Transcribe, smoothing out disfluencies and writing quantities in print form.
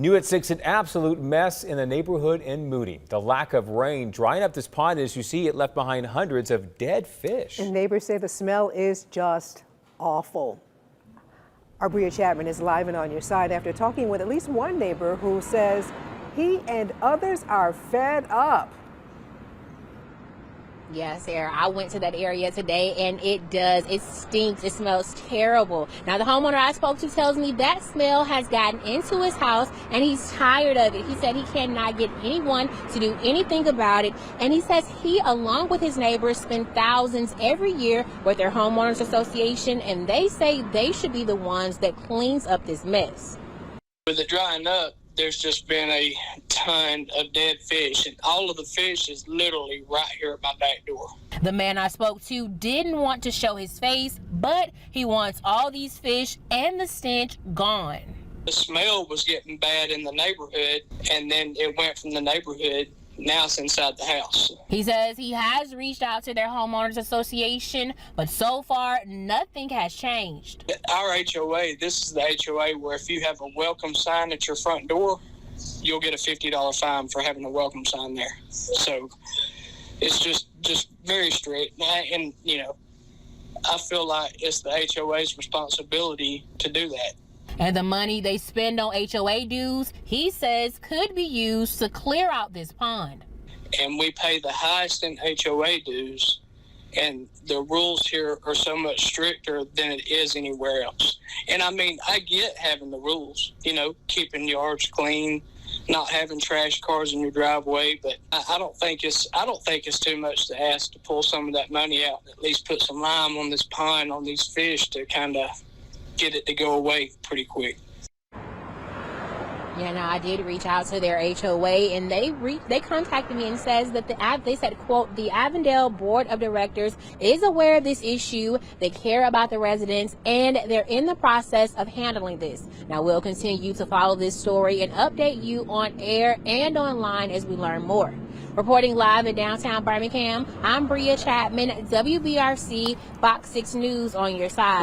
New at 6, an absolute mess in the neighborhood in Moody. The lack of rain drying up this pond. As you see, it left behind hundreds of dead fish. And neighbors say the smell is just awful. Our Bria Chapman is live and on your side after talking with at least one neighbor who says he and others are fed up. Yes, Sarah, I went to that area today and it stinks. It smells terrible. Now, the homeowner I spoke to tells me that smell has gotten into his house and he's tired of it. He said he cannot get anyone to do anything about it. And he says he, along with his neighbors, spend thousands every year with their homeowners association, and they say they should be the ones that cleans up this mess. With it drying up, there's just been a ton of dead fish, and all of the fish is literally right here at my back door. The man I spoke to didn't want to show his face, but he wants all these fish and the stench gone. The smell was getting bad in the neighborhood, and then it went from the neighborhood. Now it's inside the house. He says he has reached out to their homeowners association, but so far nothing has changed. Our HOA, this is the HOA where if you have a welcome sign at your front door, you'll get a $50 fine for having a welcome sign there. So it's just very strict. And, you know, I feel like it's the HOA's responsibility to do that. And the money they spend on HOA dues, he says, could be used to clear out this pond. And we pay the highest in HOA dues, and the rules here are so much stricter than it is anywhere else. And I mean, I get having the rules, you know, keeping yards clean, not having trash cars in your driveway, but I don't think it's too much to ask to pull some of that money out and at least put some lime on this pond, on these fish, to kind of get it to go away pretty quick. Yeah, now I did reach out to their HOA, and they contacted me and says that they said, quote, the Avondale Board of Directors is aware of this issue. They care about the residents, and they're in the process of handling this. Now we'll continue to follow this story and update you on air and online as we learn more. Reporting live in downtown Birmingham, I'm Bria Chapman, WBRC Fox 6 News on your side.